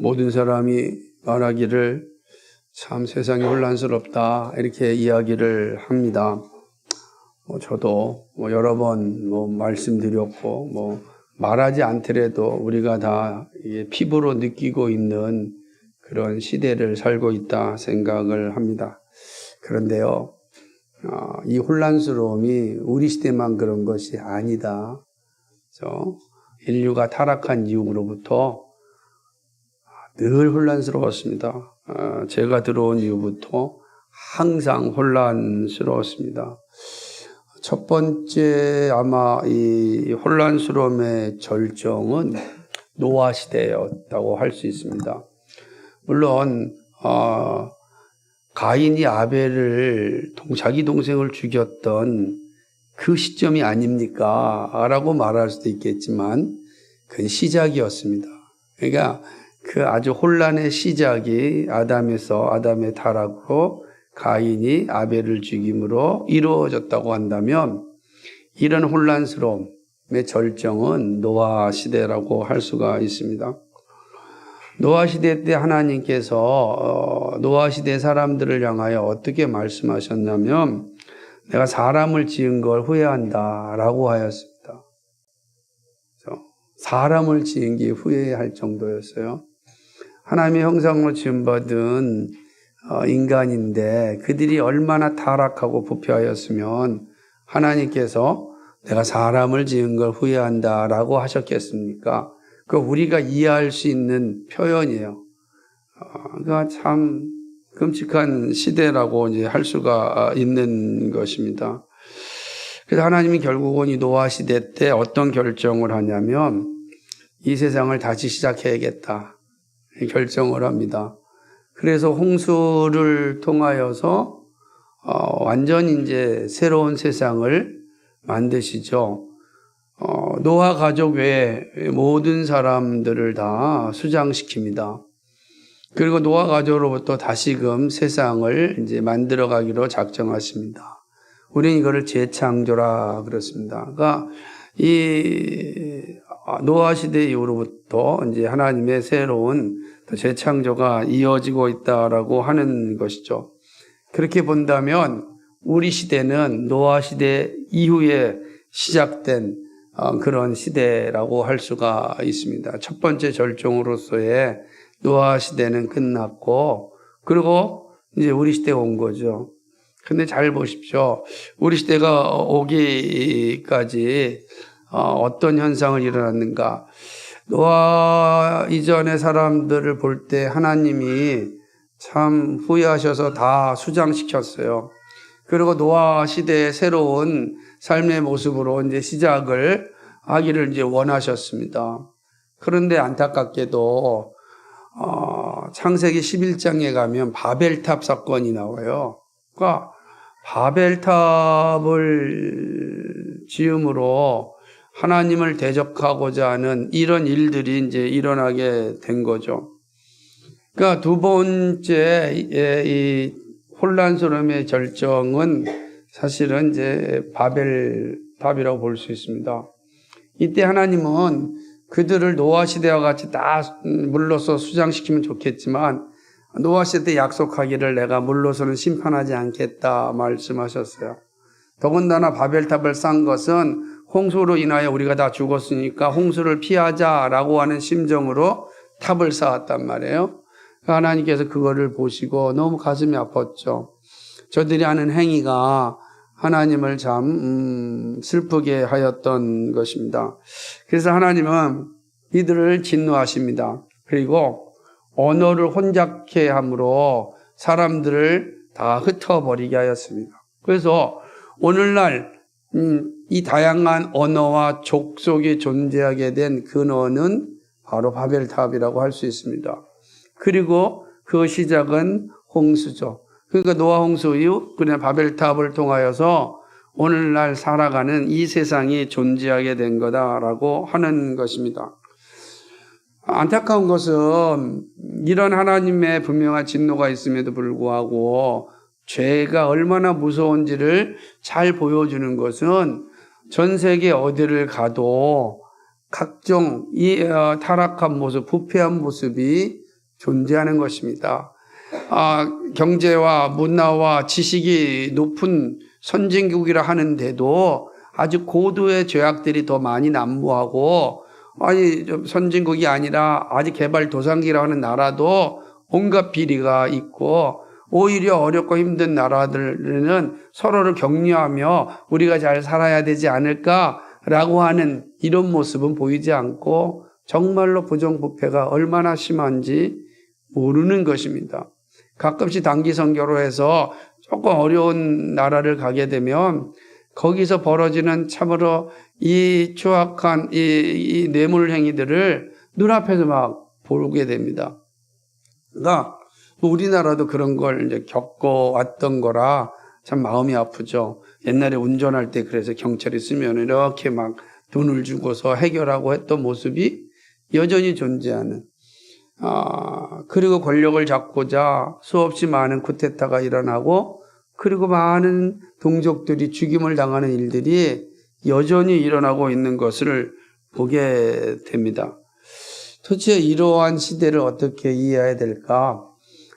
모든 사람이 말하기를 참 세상이 혼란스럽다 이렇게 이야기를 합니다. 저도 여러 번 말씀드렸고 말하지 않더라도 우리가 다 피부로 느끼고 있는 그런 시대를 살고 있다 생각을 합니다. 그런데요, 이 혼란스러움이 우리 시대만 그런 것이 아니다. 인류가 타락한 이후로부터 늘 혼란스러웠습니다. 제가 들어온 이후부터 항상 혼란스러웠습니다. 첫 번째 아마 이 혼란스러움의 절정은 노아 시대였다고 할 수 있습니다. 물론 가인이 아벨을 자기 동생을 죽였던 그 시점이 아닙니까? 라고 말할 수도 있겠지만 그건 시작이었습니다. 그러니까 그 아주 혼란의 시작이 아담의 타락으로 가인이 아벨을 죽임으로 이루어졌다고 한다면 이런 혼란스러움의 절정은 노아 시대라고 할 수가 있습니다. 노아 시대 때 하나님께서 노아 시대 사람들을 향하여 어떻게 말씀하셨냐면 내가 사람을 지은 걸 후회한다 라고 하였습니다. 사람을 지은 게 후회할 정도였어요. 하나님의 형상으로 지음받은 인간인데 그들이 얼마나 타락하고 부패하였으면 하나님께서 내가 사람을 지은 걸 후회한다 라고 하셨겠습니까? 그 우리가 이해할 수 있는 표현이에요. 그러니까 참 끔찍한 시대라고 이제 할 수가 있는 것입니다. 그래서 하나님이 결국은 이 노아 시대 때 어떤 결정을 하냐면 이 세상을 다시 시작해야겠다 결정을 합니다. 그래서 홍수를 통하여서 완전히 이제 새로운 세상을 만드시죠. 노아 가족 외에 모든 사람들을 다 수장시킵니다. 그리고 노아 가족으로부터 다시금 세상을 이제 만들어가기로 작정하십니다. 우리는 이거를 재창조라 그렇습니다. 그러니까 이 노아 시대 이후로부터 이제 하나님의 새로운 재창조가 이어지고 있다라고 하는 것이죠. 그렇게 본다면 우리 시대는 노아 시대 이후에 시작된 그런 시대라고 할 수가 있습니다. 첫 번째 절정으로서의 노아 시대는 끝났고, 그리고 이제 우리 시대가 온 거죠. 근데 잘 보십시오. 우리 시대가 오기까지 어떤 현상을 일어났는가. 노아 이전의 사람들을 볼 때 하나님이 참 후회하셔서 다 수장시켰어요. 그리고 노아 시대의 새로운 삶의 모습으로 이제 시작을 하기를 이제 원하셨습니다. 그런데 안타깝게도 창세기 11장에 가면 바벨탑 사건이 나와요. 그러니까 바벨탑을 지음으로 하나님을 대적하고자 하는 이런 일들이 이제 일어나게 된 거죠. 그러니까 두 번째 이 혼란스러움의 절정은 사실은 이제 바벨탑이라고 볼 수 있습니다. 이때 하나님은 그들을 노아 시대와 같이 다 물로서 수장시키면 좋겠지만 노아 시대 때 약속하기를 내가 물로서는 심판하지 않겠다 말씀하셨어요. 더군다나 바벨탑을 쌓은 것은 홍수로 인하여 우리가 다 죽었으니까 홍수를 피하자라고 하는 심정으로 탑을 쌓았단 말이에요. 하나님께서 그거를 보시고 너무 가슴이 아팠죠. 저들이 하는 행위가 하나님을 참 슬프게 하였던 것입니다. 그래서 하나님은 이들을 진노하십니다. 그리고 언어를 혼잡케 함으로 사람들을 다 흩어버리게 하였습니다. 그래서 오늘날 이 다양한 언어와 족속이 존재하게 된 근원은 바로 바벨탑이라고 할 수 있습니다. 그리고 그 시작은 홍수죠. 그러니까 노아 홍수 이후 그냥 바벨탑을 통하여서 오늘날 살아가는 이 세상이 존재하게 된 거다라고 하는 것입니다. 안타까운 것은 이런 하나님의 분명한 진노가 있음에도 불구하고 죄가 얼마나 무서운지를 잘 보여주는 것은 전 세계 어디를 가도 각종 이 타락한 모습, 부패한 모습이 존재하는 것입니다. 경제와 문화와 지식이 높은 선진국이라 하는데도 아주 고도의 죄악들이 더 많이 난무하고, 좀 선진국이 아니라 아직 개발도상국이라 하는 나라도 온갖 비리가 있고, 오히려 어렵고 힘든 나라들은 서로를 격려하며 우리가 잘 살아야 되지 않을까라고 하는 이런 모습은 보이지 않고, 정말로 부정부패가 얼마나 심한지 모르는 것입니다. 가끔씩 단기 선교로 해서 조금 어려운 나라를 가게 되면 거기서 벌어지는 참으로 이 추악한 이 뇌물 행위들을 눈앞에서 막 보게 됩니다. 그러니까 우리나라도 그런 걸 이제 겪어왔던 거라 참 마음이 아프죠. 옛날에 운전할 때 그래서 경찰이 쓰면 이렇게 막 돈을 주고서 해결하고 했던 모습이 여전히 존재하는, 그리고 권력을 잡고자 수없이 많은 쿠데타가 일어나고, 그리고 많은 동족들이 죽임을 당하는 일들이 여전히 일어나고 있는 것을 보게 됩니다. 도대체 이러한 시대를 어떻게 이해해야 될까?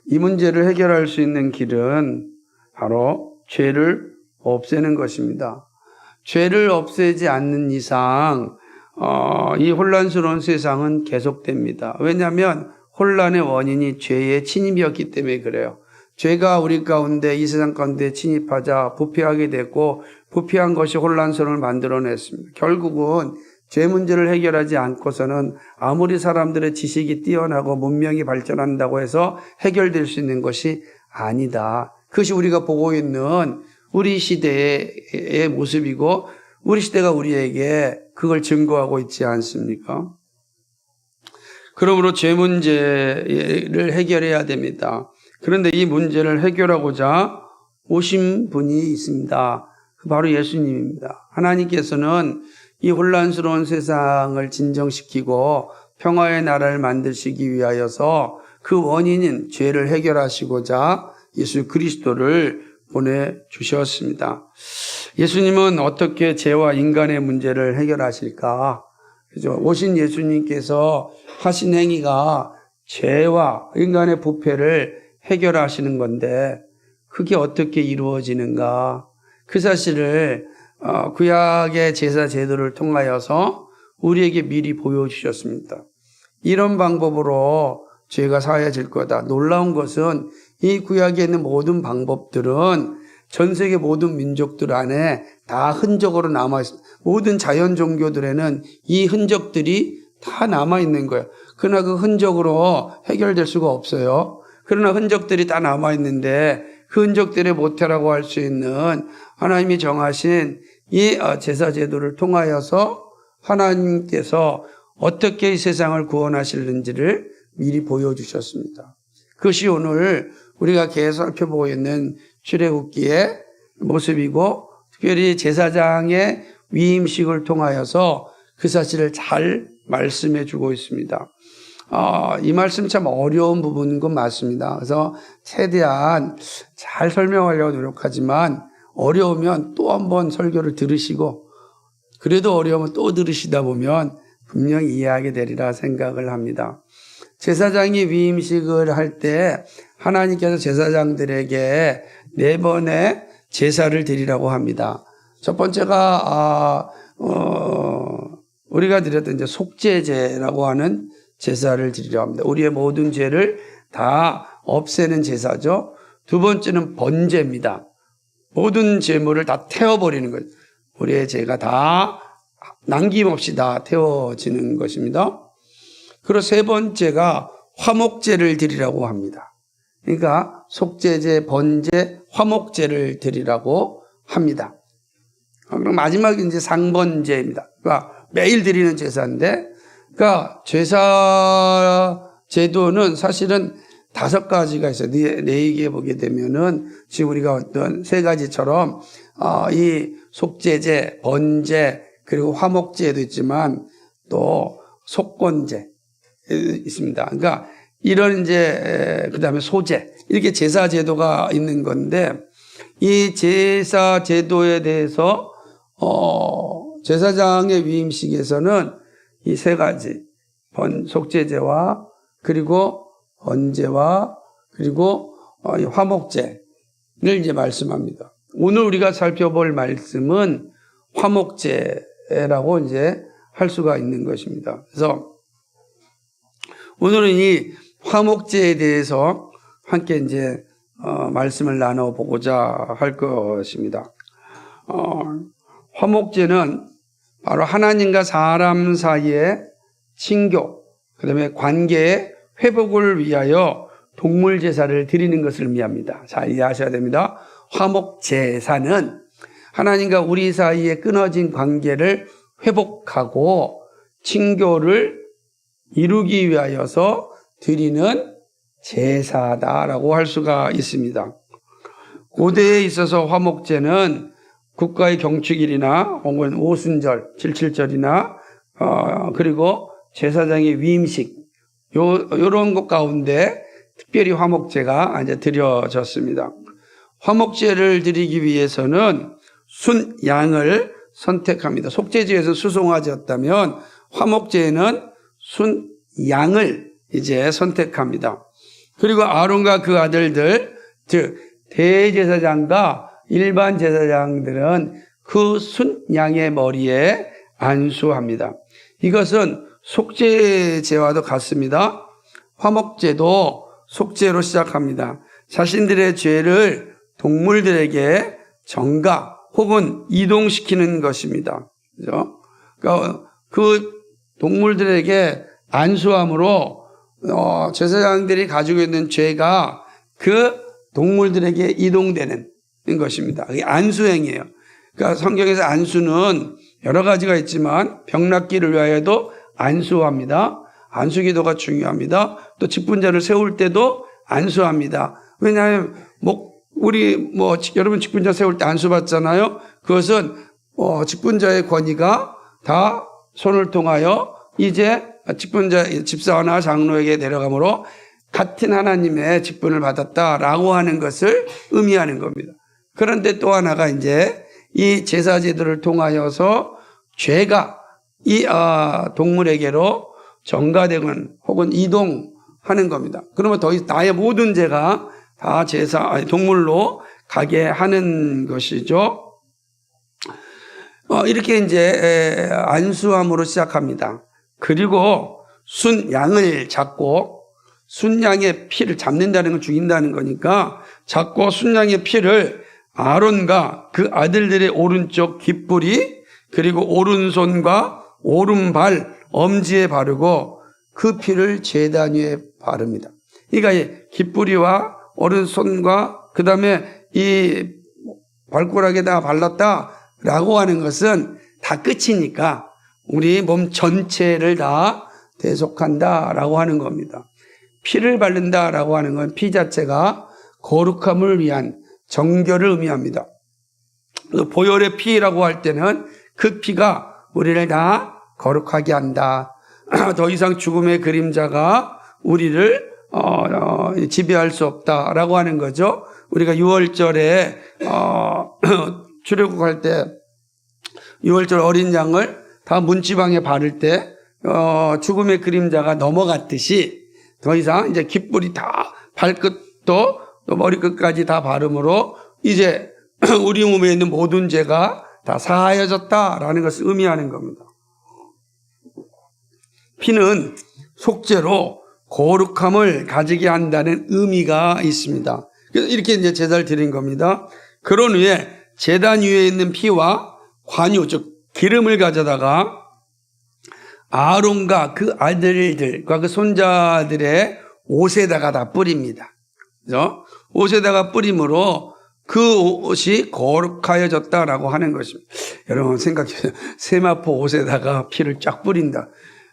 이 문제를 해결할 수 있는 길은 바로 죄를 없애는 것입니다. 죄를 없애지 않는 이상 이 혼란스러운 세상은 계속됩니다. 왜냐하면 혼란의 원인이 죄의 침입이었기 때문에 그래요. 죄가 우리 가운데, 이 세상 가운데 침입하자 부패하게 됐고, 부패한 것이 혼란스러움을 만들어냈습니다. 결국은 죄 문제를 해결하지 않고서는 아무리 사람들의 지식이 뛰어나고 문명이 발전한다고 해서 해결될 수 있는 것이 아니다. 그것이 우리가 보고 있는 우리 시대의 모습이고, 우리 시대가 우리에게 그걸 증거하고 있지 않습니까? 그러므로 죄 문제를 해결해야 됩니다. 그런데 이 문제를 해결하고자 오신 분이 있습니다. 바로 예수님입니다. 하나님께서는 이 혼란스러운 세상을 진정시키고 평화의 나라를 만드시기 위하여서 그 원인인 죄를 해결하시고자 예수 그리스도를 보내주셨습니다. 예수님은 어떻게 죄와 인간의 문제를 해결하실까? 그죠? 오신 예수님께서 하신 행위가 죄와 인간의 부패를 해결하시는 건데, 그게 어떻게 이루어지는가? 그 사실을 구약의 제사 제도를 통하여서 우리에게 미리 보여주셨습니다. 이런 방법으로 죄가 사해질 거다. 놀라운 것은 이 구약에 있는 모든 방법들은 전 세계 모든 민족들 안에 다 흔적으로 남아있습니다. 모든 자연 종교들에는 이 흔적들이 다 남아있는 거예요. 그러나 그 흔적으로 해결될 수가 없어요. 그러나 흔적들이 다 남아있는데 그 흔적들의 모태라고 할 수 있는 하나님이 정하신 이 제사 제도를 통하여서 하나님께서 어떻게 이 세상을 구원하실는지를 미리 보여주셨습니다. 그것이 오늘 우리가 계속 살펴보고 있는 출애굽기의 모습이고, 특별히 제사장의 위임식을 통하여서 그 사실을 잘 말씀해 주고 있습니다. 이 말씀 참 어려운 부분인 건 맞습니다. 그래서 최대한 잘 설명하려고 노력하지만 어려우면 또 한 번 설교를 들으시고, 그래도 어려우면 또 들으시다 보면 분명히 이해하게 되리라 생각을 합니다. 제사장이 위임식을 할 때 하나님께서 제사장들에게 4번의 제사를 드리라고 합니다. 첫 번째가 우리가 드렸던 이제 속죄제라고 하는 제사를 드리려고 합니다. 우리의 모든 죄를 다 없애는 제사죠. 두 번째는 번제입니다. 모든 죄물을 다 태워버리는 거예요. 우리의 죄가 다 남김없이 다 태워지는 것입니다. 그리고 세 번째가 화목제를 드리라고 합니다. 그러니까 속죄제, 번제, 화목제를 드리라고 합니다. 그럼 마지막이 이제 상번제입니다. 그러니까 매일 드리는 제사인데, 그러니까 제사 제도는 사실은 5가지가 있어요. 네 얘기해 보게 되면은 지금 우리가 어떤 3가지처럼 이 속죄제, 번제, 그리고 화목제도 있지만 또 속건제 있습니다. 그러니까 이런 이제 그다음에 소제, 이렇게 제사 제도가 있는 건데, 이 제사 제도에 대해서 제사장의 위임식에서는 이 세 가지 속죄제와 그리고 번제와 그리고 이 화목제를 이제 말씀합니다. 오늘 우리가 살펴볼 말씀은 화목제라고 이제 할 수가 있는 것입니다. 그래서 오늘은 이 화목제에 대해서 함께 이제 말씀을 나눠보고자 할 것입니다. 화목제는 바로 하나님과 사람 사이의 친교, 그 다음에 관계의 회복을 위하여 동물 제사를 드리는 것을 의미합니다. 잘 이해하셔야 됩니다. 화목제사는 하나님과 우리 사이에 끊어진 관계를 회복하고 친교를 이루기 위하여서 드리는 제사다라고 할 수가 있습니다. 고대에 있어서 화목제는 국가의 경축일이나 혹은 오순절, 77절이나 그리고 제사장의 위임식 요런 것 가운데 특별히 화목제가 이제 드려졌습니다. 화목제를 드리기 위해서는 순양을 선택합니다. 속죄제에서 수송아지였다면 화목제에는 순양을 이제 선택합니다. 그리고 아론과 그 아들들, 즉 대제사장과 일반 제사장들은 그 순양의 머리에 안수합니다. 이것은 속죄제와도 같습니다. 화목제도 속죄로 시작합니다. 자신들의 죄를 동물들에게 전가 혹은 이동시키는 것입니다. 그죠? 그러니까 그 동물들에게 안수함으로 제사장들이 가지고 있는 죄가 그 동물들에게 이동되는 것입니다. 그게 안수행이에요. 그러니까 성경에서 안수는 여러 가지가 있지만 병낫기를 위하여도 안수합니다. 안수기도가 중요합니다. 또 직분자를 세울 때도 안수합니다. 왜냐하면 여러분 직분자 세울 때 안수받잖아요. 그것은 직분자의 권위가 다 손을 통하여 이제 직분자 집사나 장로에게 내려가므로 같은 하나님의 직분을 받았다라고 하는 것을 의미하는 겁니다. 그런데 또 하나가 이제 이 제사제도를 통하여서 죄가 이 동물에게로 전가되건 혹은 이동하는 겁니다. 그러면 더 이상 나의 모든 죄가 다 동물로 가게 하는 것이죠. 이렇게 이제 안수함으로 시작합니다. 그리고 순양을 잡고 순양의 피를 잡는다는 건 죽인다는 거니까 잡고 순양의 피를 아론과 그 아들들의 오른쪽 귓불이 그리고 오른손과 오른발 엄지에 바르고 그 피를 제단 위에 바릅니다. 그러니까 귓불이와 오른손과 그 다음에 이 발가락에다 발랐다라고 하는 것은 다 끝이니까 우리 몸 전체를 다 대속한다라고 하는 겁니다. 피를 바른다라고 하는 건 피 자체가 거룩함을 위한 정결을 의미합니다. 보혈의 피라고 할 때는 그 피가 우리를 다 거룩하게 한다. 더 이상 죽음의 그림자가 우리를 지배할 수 없다라고 하는 거죠. 우리가 6월절에 출애굽할 때 6월절 어린 양을 다 문지방에 바를 때 죽음의 그림자가 넘어갔듯이 더 이상 이제 깃불이 다 발끝도 또 머리끝까지 다 바름으로 이제 우리 몸에 있는 모든 죄가 다 사하여졌다라는 것을 의미하는 겁니다. 피는 속죄로 거룩함을 가지게 한다는 의미가 있습니다. 그래서 이렇게 이제 제사를 드린 겁니다. 그런 후에 제단 위에 있는 피와 관유, 즉 기름을 가져다가 아론과 그 아들들과 그 손자들의 옷에다가 다 뿌립니다. 그죠? 옷에다가 뿌림으로 그 옷이 거룩하여졌다라고 하는 것입니다. 여러분 생각해보세요. 세마포 옷에다가 피를 쫙 뿌린다.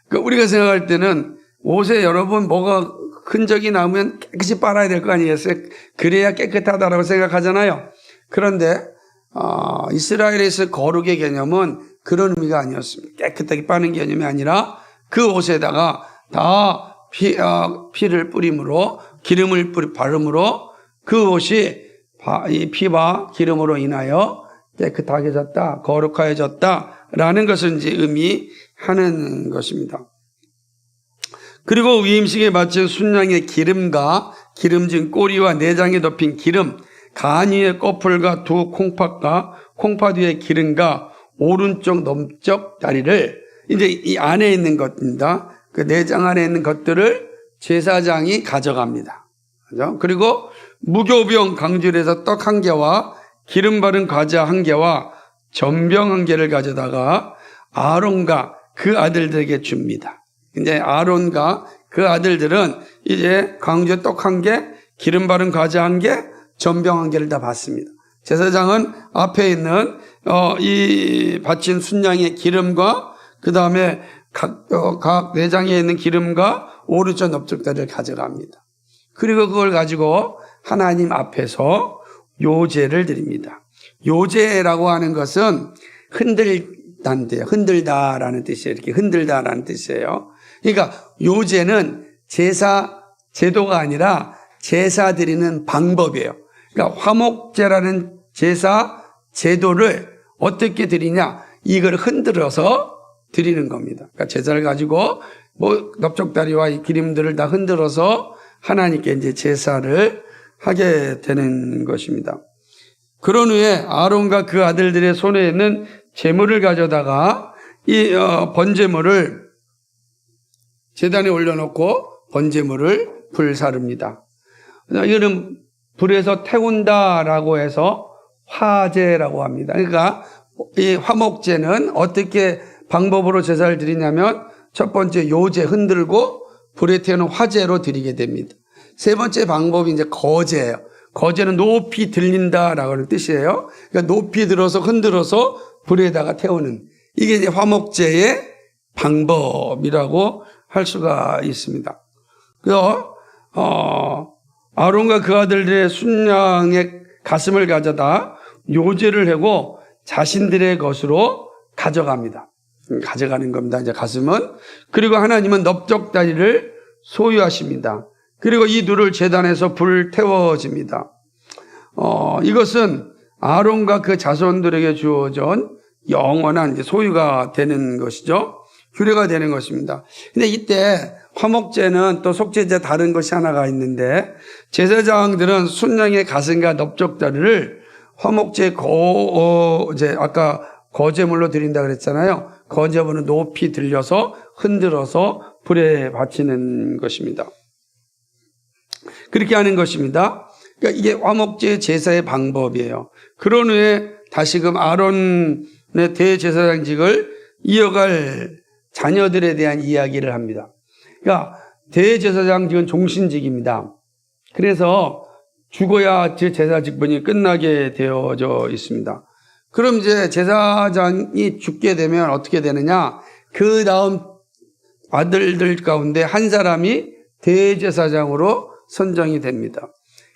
그러니까 우리가 생각할 때는 옷에 여러분 뭐가 흔적이 나면 깨끗이 빨아야 될 거 아니겠어요? 그래야 깨끗하다라고 생각하잖아요. 그런데 이스라엘에서 거룩의 개념은 그런 의미가 아니었습니다. 깨끗하게 빠는 개념이 아니라 그 옷에다가 다 피를 뿌림으로 기름을 바름으로 그 옷이 이 피와 기름으로 인하여 깨끗하게 졌다, 거룩하여졌다라는 것을 이제 하는 것입니다. 그리고 위임식에 바친 순양의 기름과 기름진 꼬리와 내장에 덮인 기름, 간 위의 꺼풀과 두 콩팥과 콩팥 위의 기름과 오른쪽 넘적 다리를, 이제 이 안에 있는 것입니다. 그 내장 안에 있는 것들을 제사장이 가져갑니다. 그죠? 그리고 무교병 강줄에서 떡 한 개와 기름 바른 과자 한 개와 전병 한 개를 가져다가 아론과 그 아들들에게 줍니다. 이제 아론과 그 아들들은 이제 강주에 떡 한 개, 기름 바른 과자 한 개, 전병 한 개를 다 받습니다. 제사장은 앞에 있는 이 바친 순양의 기름과 그 다음에 각 내장에 있는 기름과 오른쪽 넓적다리를 가져갑니다. 그리고 그걸 가지고 하나님 앞에서 요제를 드립니다. 요제라고 하는 것은 흔들단데요. 흔들다라는 뜻이에요. 이렇게 흔들다라는 뜻이에요. 그러니까 요제는 제도가 아니라 제사 드리는 방법이에요. 그러니까 화목제라는 제사 제도를 어떻게 드리냐? 이걸 흔들어서 드리는 겁니다. 그러니까 제사를 가지고 넓적다리와 이 기름들을 다 흔들어서 하나님께 이제 제사를 하게 되는 것입니다. 그런 후에 아론과 그 아들들의 손에 있는 제물을 가져다가 이 번제물을 제단에 올려놓고 번제물을 불사릅니다. 이거는 불에서 태운다라고 해서 화제라고 합니다. 그러니까 이 화목제는 어떻게 방법으로 제사를 드리냐면 첫 번째 요제 흔들고 불에 태우는 화제로 드리게 됩니다. 세 번째 방법이 이제 거제예요. 거제는 높이 들린다라고 하는 뜻이에요. 그러니까 높이 들어서 흔들어서 불에다가 태우는, 이게 이제 화목제의 방법이라고 할 수가 있습니다. 그래서 아론과 그 아들들의 순양의 가슴을 가져다 요제를 하고 자신들의 것으로 가져갑니다. 가져가는 겁니다. 이제 가슴은. 그리고 하나님은 넓적다리를 소유하십니다. 그리고 이 둘을 제단에서 불 태워집니다. 이것은 아론과 그 자손들에게 주어진 영원한 이제 소유가 되는 것이죠. 규례가 되는 것입니다. 근데 이때 화목제는 또 속죄제 다른 것이 하나가 있는데, 제사장들은 순양의 가슴과 넓적다리를 화목제 이제 아까 거제물로 드린다 그랬잖아요. 거제물은 높이 들려서 흔들어서 불에 바치는 것입니다. 그렇게 하는 것입니다. 그러니까 이게 화목제 제사의 방법이에요. 그런 후에 다시금 아론의 대제사장직을 이어갈 자녀들에 대한 이야기를 합니다. 그러니까 대제사장직은 종신직입니다. 그래서 죽어야 제사 직분이 끝나게 되어져 있습니다. 그럼 이제 제사장이 죽게 되면 어떻게 되느냐? 그 다음 아들들 가운데 한 사람이 대제사장으로 선정이 됩니다.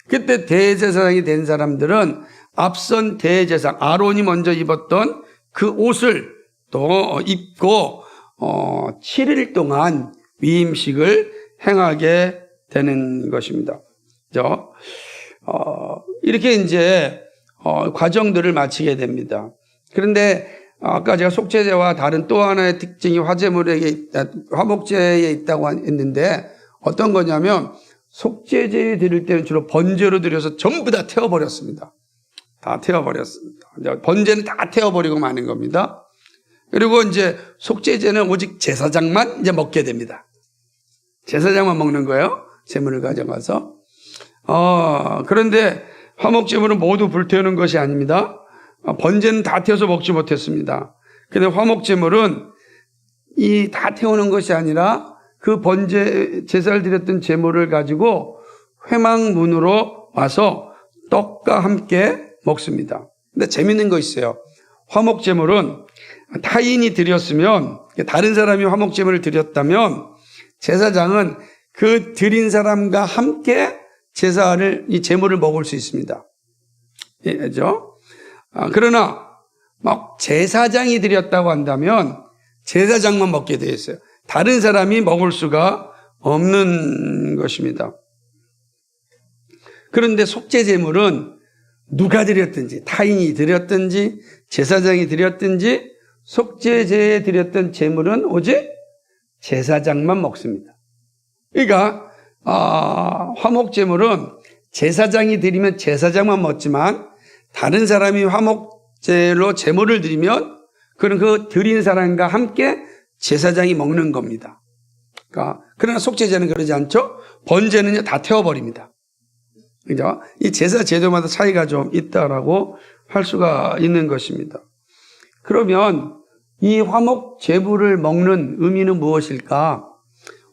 그때 대제사장이 된 사람들은 앞선 대제사장 아론이 먼저 입었던 그 옷을 또 입고 7일 동안 위임식을 행하게 되는 것입니다. 그죠? 이렇게 이제 과정들을 마치게 됩니다. 그런데 아까 제가 속죄제와 다른 또 하나의 특징이 화목제에 있다고 했는데, 어떤 거냐면 속죄제 드릴 때는 주로 번제로 드려서 전부 다 태워버렸습니다. 다 태워버렸습니다. 번제는 다 태워버리고 마는 겁니다. 그리고 이제 속죄제는 오직 제사장만 이제 먹게 됩니다. 제사장만 먹는 거예요. 제물을 가져가서. 그런데 화목제물은 모두 불태우는 것이 아닙니다. 번제는 다 태워서 먹지 못했습니다. 그런데 화목제물은 이 다 태우는 것이 아니라 그 번제 제사를 드렸던 제물을 가지고 회막문으로 와서 떡과 함께 먹습니다. 근데 재밌는 거 있어요. 화목제물은 타인이 드렸으면, 다른 사람이 화목제물을 드렸다면 제사장은 그 드린 사람과 함께 이 제물을 먹을 수 있습니다. 그죠? 그러나 막 제사장이 드렸다고 한다면 제사장만 먹게 되어 있어요. 다른 사람이 먹을 수가 없는 것입니다. 그런데 속죄제물은 누가 드렸든지, 타인이 드렸든지 제사장이 드렸든지 속죄제에 드렸던 제물은 오직 제사장만 먹습니다. 그러니까 화목제물은 제사장이 드리면 제사장만 먹지만 다른 사람이 화목제로 제물을 드리면 그런 그 드린 사람과 함께 제사장이 먹는 겁니다. 그러나 속죄제는 그러지 않죠. 번제는요 다 태워버립니다. 그죠? 이 제사 제도마다 차이가 좀 있다라고 할 수가 있는 것입니다. 그러면 이 화목제물을 먹는 의미는 무엇일까?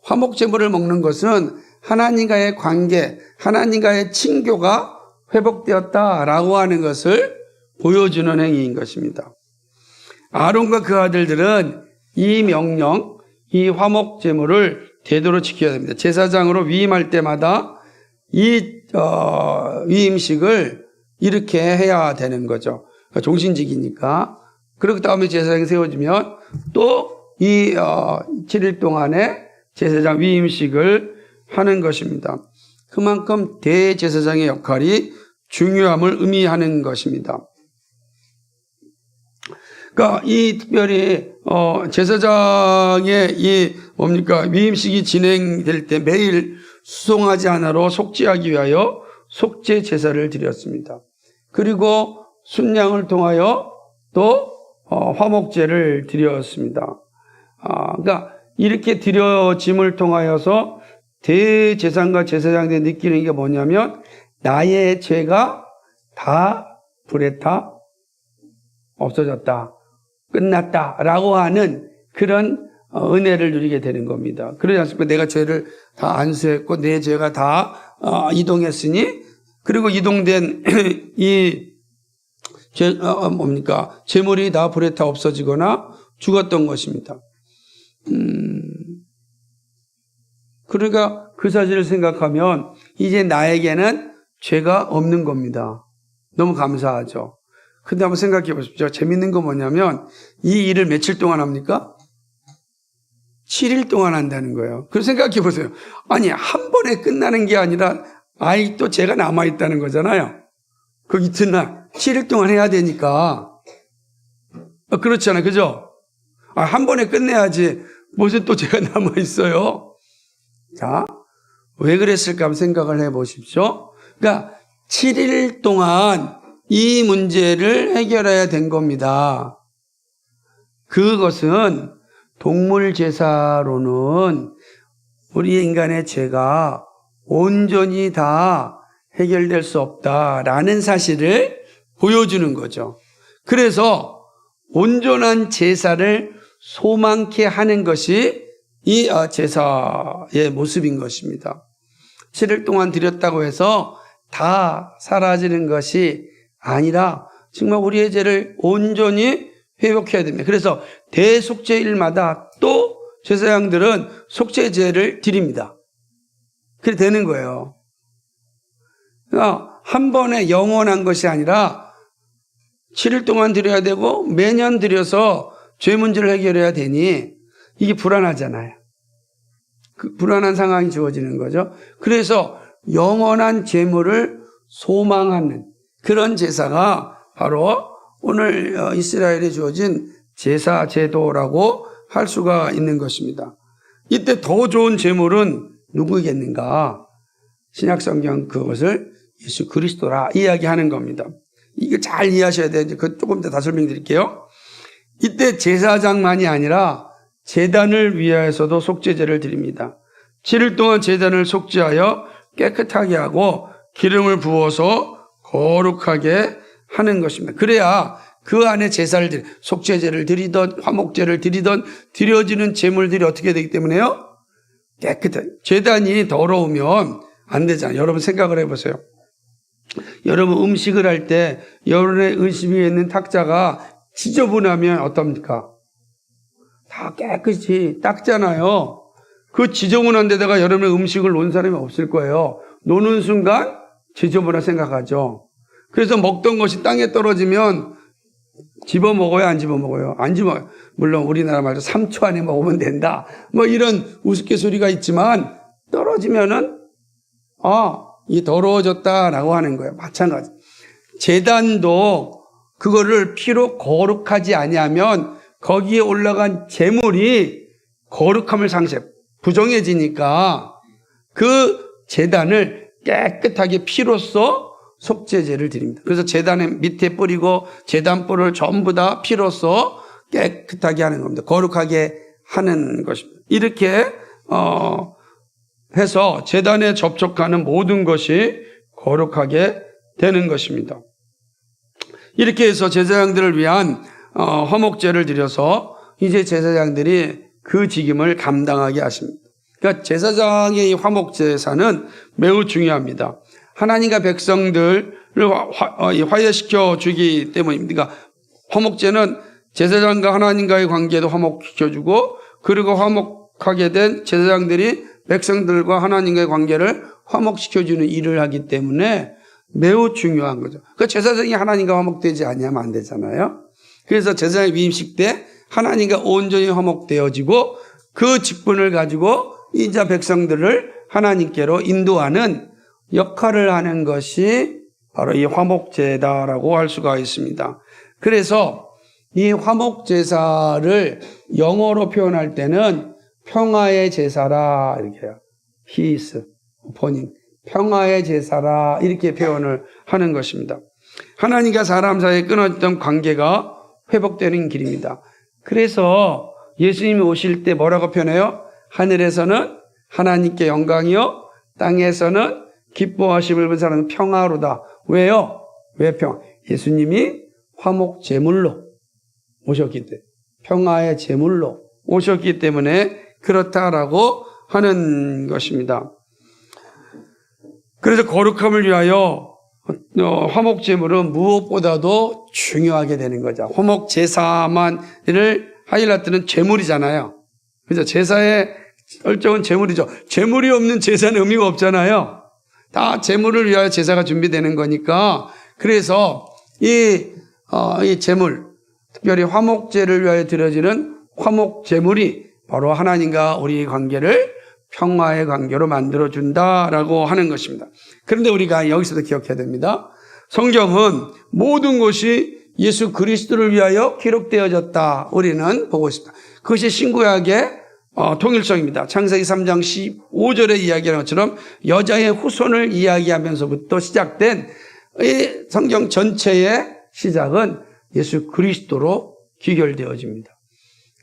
화목제물을 먹는 것은 하나님과의 관계, 하나님과의 친교가 회복되었다라고 하는 것을 보여주는 행위인 것입니다. 아론과 그 아들들은 이 명령, 이 화목제물을 대대로 지켜야 됩니다. 제사장으로 위임할 때마다 이 위임식을 이렇게 해야 되는 거죠. 종신직이니까. 그리고 다음에 제사장이 세워지면 또 이 7일 동안에 제사장 위임식을 하는 것입니다. 그만큼 대제사장의 역할이 중요함을 의미하는 것입니다. 그러니까 이 특별히 제사장의 이 위임식이 진행될 때 매일 수송아지 하나로 속죄하기 위하여 속죄 제사를 드렸습니다. 그리고 순양을 통하여 또 화목제를 드렸습니다. 그러니까 이렇게 드려짐을 통하여서 대제사장과 제사장들이 느끼는 게 뭐냐면 나의 죄가 다 불에 타 없어졌다, 끝났다라고 하는 그런 은혜를 누리게 되는 겁니다. 그러지 않습니까? 내가 죄를 다 안수했고 내 죄가 다 이동했으니 그리고 이동된 이 재물이 다 불에 타 없어지거나 죽었던 것입니다. 그러니까 그 사실을 생각하면 이제 나에게는 죄가 없는 겁니다. 너무 감사하죠. 근데 한번 생각해 보십시오. 재밌는 건 뭐냐면 이 일을 며칠 동안 합니까? 7일 동안 한다는 거예요. 그래서 생각해 보세요. 아니 한 번에 끝나는 게 아니라 또 죄가 남아있다는 거잖아요. 그 이튿날 7일 동안 해야 되니까 그렇잖아요. 그죠? 한 번에 끝내야지 무슨 또 죄가 남아있어요. 자, 왜 그랬을까 한번 생각을 해보십시오. 그러니까 7일 동안 이 문제를 해결해야 된 겁니다. 그것은 동물 제사로는 우리 인간의 죄가 온전히 다 해결될 수 없다라는 사실을 보여주는 거죠. 그래서 온전한 제사를 소망케 하는 것이 이 제사의 모습인 것입니다. 7일 동안 드렸다고 해서 다 사라지는 것이 아니라 정말 우리의 죄를 온전히 회복해야 됩니다. 그래서 대속죄일마다 또 제사장들은 속죄제를 드립니다. 그래 되는 거예요. 그러니까 한 번에 영원한 것이 아니라 7일 동안 드려야 되고 매년 드려서 죄 문제를 해결해야 되니 이게 불안하잖아요. 그 불안한 상황이 주어지는 거죠. 그래서 영원한 제물을 소망하는 그런 제사가 바로 오늘 이스라엘에 주어진 제사 제도라고 할 수가 있는 것입니다. 이때 더 좋은 제물은 누구겠는가? 신약성경 그것을 예수 그리스도라 이야기하는 겁니다. 이거 잘 이해하셔야 돼요. 그 조금 더 설명드릴게요. 이때 제사장만이 아니라 제단을 위하여서도 속죄제를 드립니다. 7일 동안 제단을 속죄하여 깨끗하게 하고 기름을 부어서 거룩하게 하는 것입니다. 그래야 그 안에 제사를 속죄제를 드리던 화목제를 드리던 드려지는 제물들이 어떻게 되기 때문에요? 깨끗해. 제단이 더러우면 안 되잖아요. 여러분 생각을 해보세요. 여러분 음식을 할 때 여러분의 음식에 있는 탁자가 지저분하면 어떻습니까? 다 깨끗이 닦잖아요. 그 지저분한 데다가 여러분의 음식을 놓은 사람이 없을 거예요. 노는 순간 지저분하다 생각하죠. 그래서 먹던 것이 땅에 떨어지면 집어 먹어요, 안 집어 먹어요? 안 집어. 물론 우리나라 말로 3초 안에 먹으면 된다. 뭐 이런 우스갯소리가 있지만 떨어지면은 이 더러워졌다라고 하는 거예요. 마찬가지. 제단도 그거를 피로 거룩하지 아니하면 거기에 올라간 제물이 거룩함을 상실해 부정해지니까 그 제단을 깨끗하게 피로써 속죄제를 드립니다. 그래서 제단의 밑에 뿌리고 제단불을 전부 다 피로써 깨끗하게 하는 겁니다. 거룩하게 하는 것입니다. 이렇게 해서 제단에 접촉하는 모든 것이 거룩하게 되는 것입니다. 이렇게 해서 제사장들을 위한 화목제를 드려서 이제 제사장들이 그 직임을 감당하게 하십니다. 그러니까 제사장의 이 화목제사는 매우 중요합니다. 하나님과 백성들을 화해시켜 주기 때문입니다. 그러니까 화목제는 제사장과 하나님과의 관계도 화목시켜주고, 그리고 화목하게 된 제사장들이 백성들과 하나님과의 관계를 화목시켜주는 일을 하기 때문에 매우 중요한 거죠. 그 제사장이 하나님과 화목되지 않으면 안 되잖아요. 그래서 제사장의 위임식 때 하나님과 온전히 화목되어지고 그 직분을 가지고 이제 백성들을 하나님께로 인도하는 역할을 하는 것이 바로 이 화목제다라고 할 수가 있습니다. 그래서 이 화목제사를 영어로 표현할 때는 평화의 제사라 이렇게 해요. Peace, 오퍼닝. 평화의 제사라 이렇게 표현을 하는 것입니다. 하나님과 사람 사이에 끊어졌던 관계가 회복되는 길입니다. 그래서 예수님이 오실 때 뭐라고 표현해요? 하늘에서는 하나님께 영광이요, 땅에서는 기뻐하심을 입은 사람은 평화로다. 왜요? 왜 평화? 예수님이 화목 제물로 오셨기 때문에, 평화의 제물로 오셨기 때문에 그렇다라고 하는 것입니다. 그래서 거룩함을 위하여 화목 제물은 무엇보다도 중요하게 되는 거죠. 화목 제사만을 하이라이트는 제물이잖아요. 그죠? 제사의 결정은 제물이죠. 제물이 없는 제사는 의미가 없잖아요. 다 제물을 위하여 제사가 준비되는 거니까. 그래서 이 제물, 특별히 화목제를 위하여 드려지는 화목 제물이 바로 하나님과 우리의 관계를 평화의 관계로 만들어준다라고 하는 것입니다. 그런데 우리가 여기서도 기억해야 됩니다. 성경은 모든 것이 예수 그리스도를 위하여 기록되어졌다. 우리는 보고 있습니다. 그것이 신구약의 통일성입니다. 창세기 3장 15절에 이야기하는 것처럼 여자의 후손을 이야기하면서부터 시작된 이 성경 전체의 시작은 예수 그리스도로 기결되어집니다.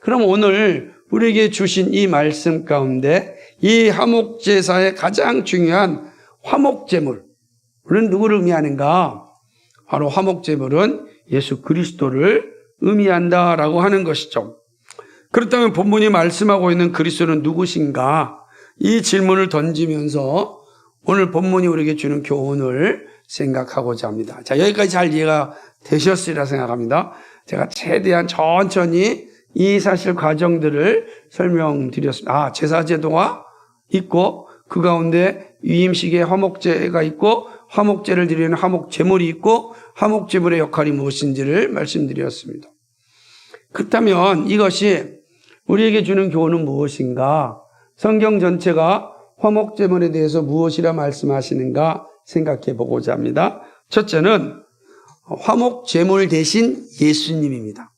그럼 오늘 우리에게 주신 이 말씀 가운데 이 화목제사의 가장 중요한 화목제물은 누구를 의미하는가? 바로 화목제물은 예수 그리스도를 의미한다라고 하는 것이죠. 그렇다면 본문이 말씀하고 있는 그리스도는 누구신가? 이 질문을 던지면서 오늘 본문이 우리에게 주는 교훈을 생각하고자 합니다. 자, 여기까지 잘 이해가 되셨으리라 생각합니다. 제가 최대한 천천히 이 사실 과정들을 설명드렸습니다. 제사제도가 있고 그 가운데 위임식의 화목제가 있고 화목제를 드리는 화목제물이 있고 화목제물의 역할이 무엇인지를 말씀드렸습니다. 그렇다면 이것이 우리에게 주는 교훈은 무엇인가? 성경 전체가 화목제물에 대해서 무엇이라 말씀하시는가 생각해 보고자 합니다. 첫째는 화목제물 대신 예수님입니다.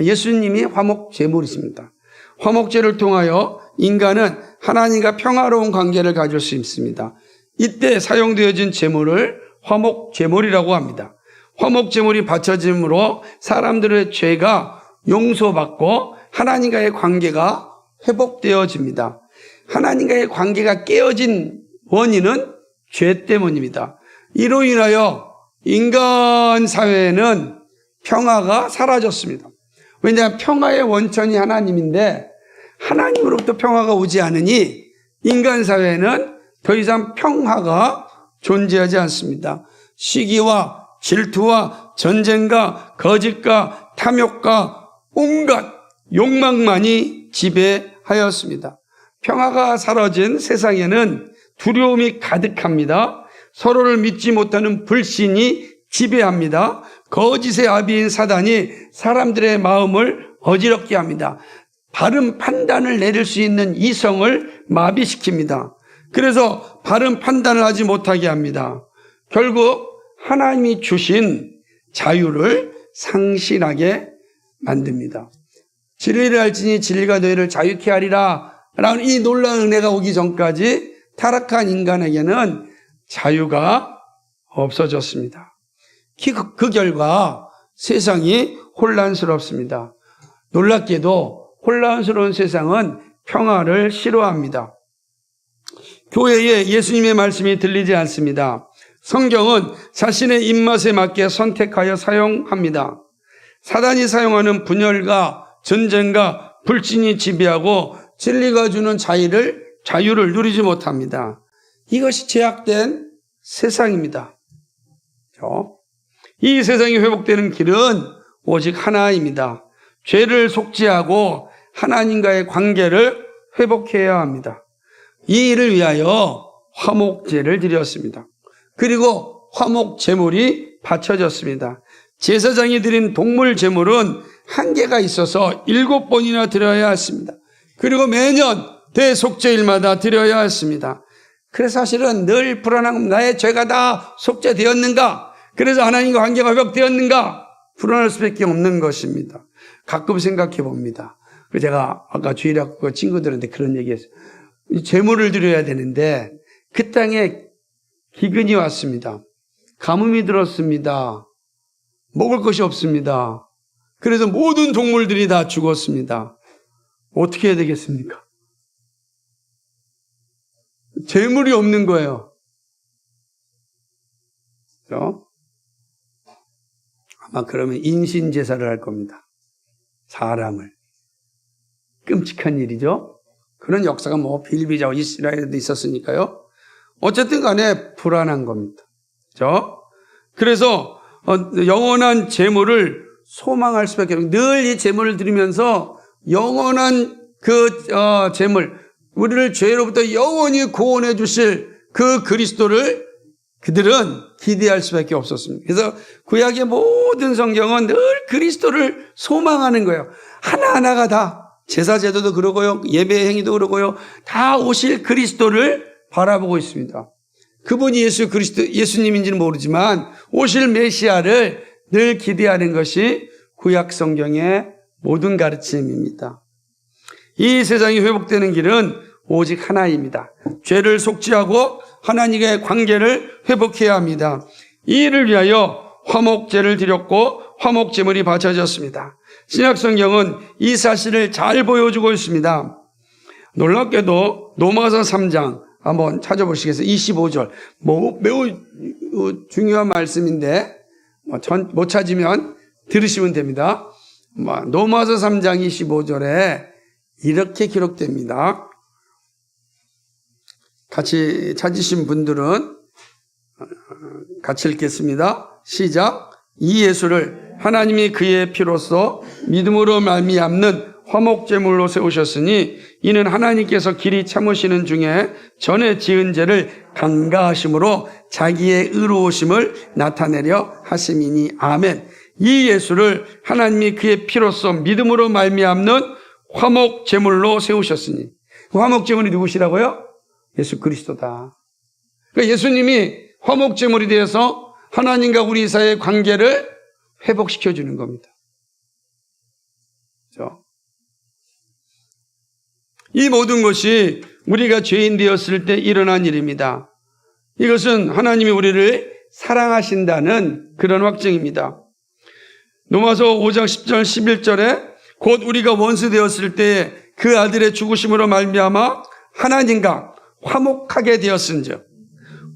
예수님이 화목제물이십니다. 화목제를 통하여 인간은 하나님과 평화로운 관계를 가질 수 있습니다. 이때 사용되어진 제물을 화목제물이라고 합니다. 화목제물이 바쳐짐으로 사람들의 죄가 용서받고 하나님과의 관계가 회복되어집니다. 하나님과의 관계가 깨어진 원인은 죄 때문입니다. 이로 인하여 인간 사회에는 평화가 사라졌습니다. 왜냐하면 평화의 원천이 하나님인데 하나님으로부터 평화가 오지 않으니 인간 사회에는 더 이상 평화가 존재하지 않습니다. 시기와 질투와 전쟁과 거짓과 탐욕과 온갖 욕망만이 지배하였습니다. 평화가 사라진 세상에는 두려움이 가득합니다. 서로를 믿지 못하는 불신이 지배합니다. 거짓의 아비인 사단이 사람들의 마음을 어지럽게 합니다. 바른 판단을 내릴 수 있는 이성을 마비시킵니다. 그래서 바른 판단을 하지 못하게 합니다. 결국 하나님이 주신 자유를 상실하게 만듭니다. 진리를 알지니 진리가 너희를 자유케 하리라 라는 이 놀라운 은혜가 오기 전까지 타락한 인간에게는 자유가 없어졌습니다. 그 결과 세상이 혼란스럽습니다. 놀랍게도 혼란스러운 세상은 평화를 싫어합니다. 교회에 예수님의 말씀이 들리지 않습니다. 성경은 자신의 입맛에 맞게 선택하여 사용합니다. 사단이 사용하는 분열과 전쟁과 불신이 지배하고 진리가 주는 자유를 누리지 못합니다. 이것이 제약된 세상입니다. 이 세상이 회복되는 길은 오직 하나입니다. 죄를 속죄하고 하나님과의 관계를 회복해야 합니다. 이 일을 위하여 화목제를 드렸습니다. 그리고 화목 제물이 바쳐졌습니다. 제사장이 드린 동물 제물은 한계가 있어서 7번이나 드려야 했습니다. 그리고 매년 대속죄일마다 드려야 했습니다. 그래서 사실은 늘 불안한 겁니다. 나의 죄가 다 속죄되었는가? 그래서 하나님과 관계가 회복되었는가? 불안할 수밖에 없는 것입니다. 가끔 생각해 봅니다. 제가 아까 주일학교 친구들한테 그런 얘기했어요. 제물을 드려야 되는데 그 땅에 기근이 왔습니다. 가뭄이 들었습니다. 먹을 것이 없습니다. 그래서 모든 동물들이 다 죽었습니다. 어떻게 해야 되겠습니까? 제물이 없는 거예요. 그렇죠? 아마 그러면 인신제사를 할 겁니다. 사람을. 끔찍한 일이죠. 그런 역사가 빌비자와 이스라엘에도 있었으니까요. 어쨌든 간에 불안한 겁니다. 그렇죠? 그래서 영원한 제물을 소망할 수밖에 없어요. 늘 이 제물을 드리면서 영원한 제물, 우리를 죄로부터 영원히 구원해 주실 그 그리스도를 그들은 기대할 수밖에 없었습니다. 그래서 구약의 모든 성경은 늘 그리스도를 소망하는 거예요. 하나하나가 다 제사 제도도 그러고요, 예배 행위도 그러고요, 다 오실 그리스도를 바라보고 있습니다. 그분이 예수님인지는 모르지만 오실 메시아를 늘 기대하는 것이 구약 성경의 모든 가르침입니다. 이 세상이 회복되는 길은 오직 하나입니다. 죄를 속죄하고 하나님과의 관계를 회복해야 합니다. 이 일을 위하여 화목제를 드렸고 화목제물이 바쳐졌습니다. 신약 성경은 이 사실을 잘 보여주고 있습니다. 놀랍게도 로마서 3장 한번 찾아보시겠어요? 25절. 매우 중요한 말씀인데 못 찾으면 들으시면 됩니다. 로마서 3장 25절에 이렇게 기록됩니다. 같이 찾으신 분들은 같이 읽겠습니다. 시작. 이 예수를 하나님이 그의 피로써 믿음으로 말미암는 화목제물로 세우셨으니 이는 하나님께서 길이 참으시는 중에 전에 지은 죄를 간과하심으로 자기의 의로우심을 나타내려 하심이니 아멘. 이 예수를 하나님이 그의 피로써 믿음으로 말미암는 화목제물로 세우셨으니, 그 화목제물이 누구시라고요? 예수 그리스도다. 그러니까 예수님이 화목제물이 되어서 하나님과 우리 사이의 관계를 회복시켜주는 겁니다. 그렇죠? 이 모든 것이 우리가 죄인 되었을 때 일어난 일입니다. 이것은 하나님이 우리를 사랑하신다는 그런 확증입니다. 로마서 5장 10절 11절에 곧 우리가 원수 되었을 때 그 아들의 죽으심으로 말미암아 하나님과 화목하게 되었은즉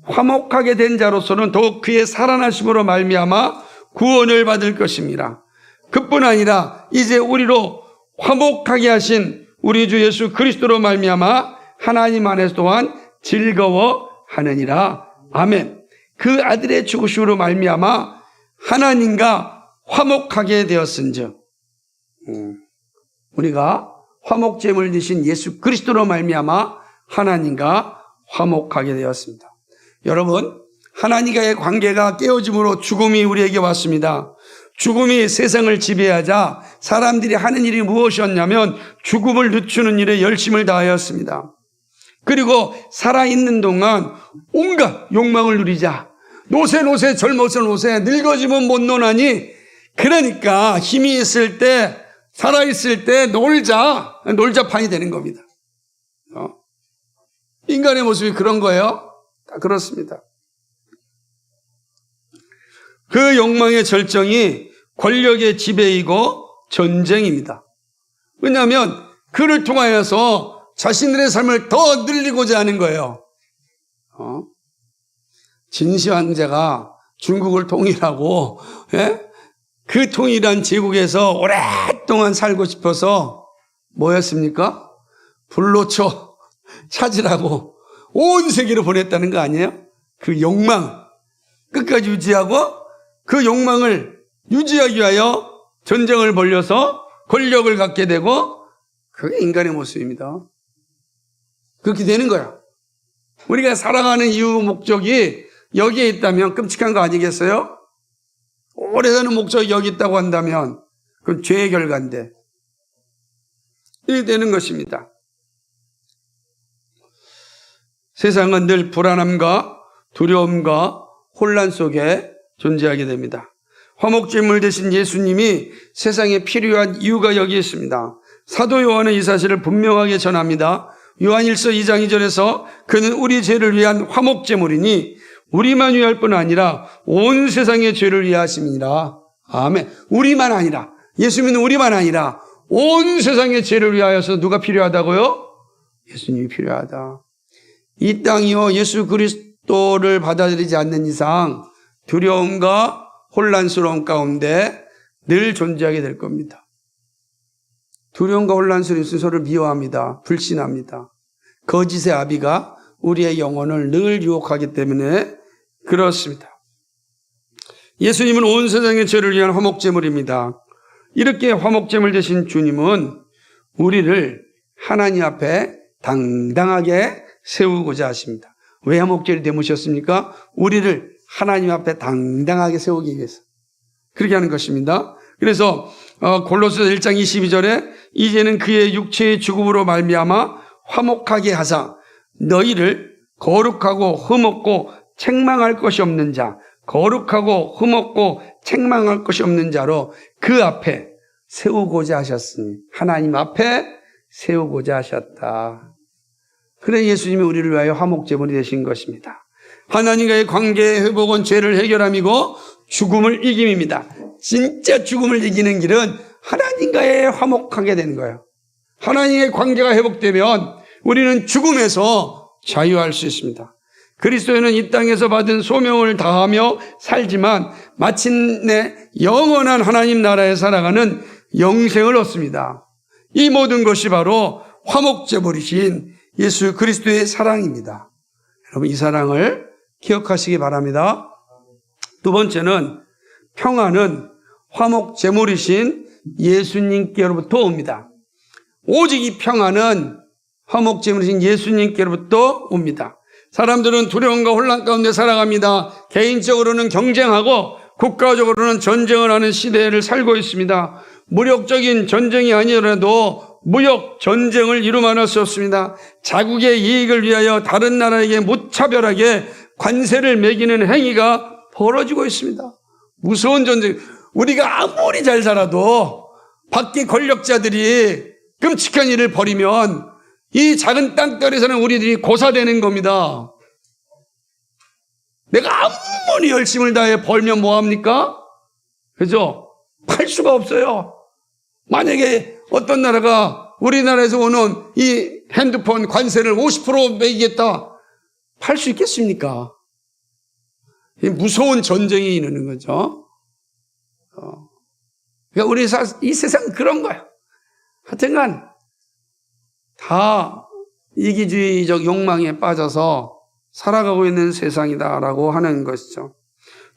화목하게 된 자로서는 더욱 그의 살아나심으로 말미암아 구원을 받을 것입니다. 그뿐 아니라 이제 우리로 화목하게 하신 우리 주 예수 그리스도로 말미암아 하나님 안에서 또한 즐거워하느니라. 아멘. 그 아들의 죽으심으로 말미암아 하나님과 화목하게 되었은즉 우리가 화목제물 되신 예수 그리스도로 말미암아 하나님과 화목하게 되었습니다. 여러분, 하나님과의 관계가 깨어짐으로 죽음이 우리에게 왔습니다. 죽음이 세상을 지배하자 사람들이 하는 일이 무엇이었냐면 죽음을 늦추는 일에 열심을 다하였습니다. 그리고 살아있는 동안 온갖 욕망을 누리자. 노세 젊어서 노세 늙어지면 못 노나니, 그러니까 힘이 있을 때 살아있을 때 놀자판이 되는 겁니다. 인간의 모습이 그런 거예요. 다 그렇습니다. 그 욕망의 절정이 권력의 지배이고 전쟁입니다. 왜냐하면 그를 통하여서 자신들의 삶을 더 늘리고자 하는 거예요. 진시 황제가 중국을 통일하고 그 통일한 제국에서 오랫동안 살고 싶어서 뭐였습니까? 불로초 찾으라고 온 세계로 보냈다는 거 아니에요? 그 욕망 끝까지 유지하고 그 욕망을 유지하기 위하여 전쟁을 벌여서 권력을 갖게 되고 그게 인간의 모습입니다. 그렇게 되는 거야. 우리가 살아가는 이유 목적이 여기에 있다면 끔찍한 거 아니겠어요? 오래 사는 목적이 여기 있다고 한다면 그건 죄의 결과인데 이렇게 되는 것입니다. 세상은 늘 불안함과 두려움과 혼란 속에 존재하게 됩니다. 화목제물 대신 예수님이 세상에 필요한 이유가 여기 있습니다. 사도 요한은 이 사실을 분명하게 전합니다. 요한일서 2장 2절에서 그는 우리 죄를 위한 화목제물이니 우리만 위할 뿐 아니라 온 세상의 죄를 위하심이니라. 아멘. 우리만 아니라, 예수님은 우리만 아니라 온 세상의 죄를 위하여서 누가 필요하다고요? 예수님이 필요하다. 이 땅이요 예수 그리스도를 받아들이지 않는 이상 두려움과 혼란스러움 가운데 늘 존재하게 될 겁니다. 두려움과 혼란스러운 서로를 미워합니다. 불신합니다. 거짓의 아비가 우리의 영혼을 늘 유혹하기 때문에 그렇습니다. 예수님은 온 세상의 죄를 위한 화목제물입니다. 이렇게 화목제물 되신 주님은 우리를 하나님 앞에 당당하게 세우고자 하십니다. 왜 화목제를 되무셨습니까? 우리를 하나님 앞에 당당하게 세우기 위해서 그렇게 하는 것입니다. 그래서 골로새서 1장 22절에 이제는 그의 육체의 죽음으로 말미암아 화목하게 하사 너희를 거룩하고 흠없고 책망할 것이 없는 자, 거룩하고 흠없고 책망할 것이 없는 자로 그 앞에 세우고자 하셨으니 하나님 앞에 세우고자 하셨다. 그래 예수님이 우리를 위하여 화목제물이 되신 것입니다. 하나님과의 관계의 회복은 죄를 해결함이고 죽음을 이김입니다. 진짜 죽음을 이기는 길은 하나님과의 화목하게 되는 거예요. 하나님의 관계가 회복되면 우리는 죽음에서 자유할 수 있습니다. 그리스도인은 이 땅에서 받은 소명을 다하며 살지만 마침내 영원한 하나님 나라에 살아가는 영생을 얻습니다. 이 모든 것이 바로 화목제물이신 예수 그리스도의 사랑입니다. 여러분 이 사랑을 기억하시기 바랍니다. 두 번째는 평안은 화목제물이신 예수님께로부터 옵니다. 오직 이 평안은 화목제물이신 예수님께로부터 옵니다. 사람들은 두려움과 혼란 가운데 살아갑니다. 개인적으로는 경쟁하고 국가적으로는 전쟁을 하는 시대를 살고 있습니다. 무력적인 전쟁이 아니더라도 무역 전쟁을 이루만할 수 없습니다. 자국의 이익을 위하여 다른 나라에게 무차별하게 관세를 매기는 행위가 벌어지고 있습니다. 무서운 전쟁. 우리가 아무리 잘 살아도 밖에 권력자들이 끔찍한 일을 벌이면 이 작은 땅덩어리에 사는 우리들이 고사되는 겁니다. 내가 아무리 열심을 다해 벌면 뭐합니까? 그죠? 팔 수가 없어요. 만약에 어떤 나라가 우리나라에서 오는 이 핸드폰 관세를 50% 매기겠다. 팔 수 있겠습니까? 무서운 전쟁이 일어나는 거죠. 그러니까 우리 이 세상은 그런 거야. 하여튼간 다 이기주의적 욕망에 빠져서 살아가고 있는 세상이다라고 하는 것이죠.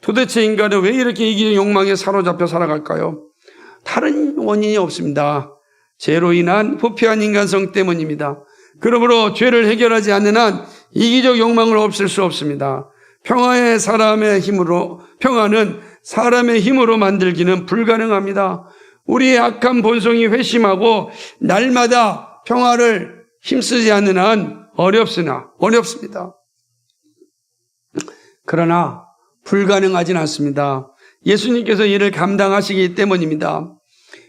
도대체 인간은 왜 이렇게 이기주의 욕망에 사로잡혀 살아갈까요? 다른 원인이 없습니다. 죄로 인한 부패한 인간성 때문입니다. 그러므로 죄를 해결하지 않는 한 이기적 욕망을 없앨 수 없습니다. 평안은 사람의 힘으로 만들기는 불가능합니다. 우리의 악한 본성이 회심하고 날마다 평화를 힘쓰지 않는 한 어렵습니다. 그러나 불가능하진 않습니다. 예수님께서 이를 감당하시기 때문입니다.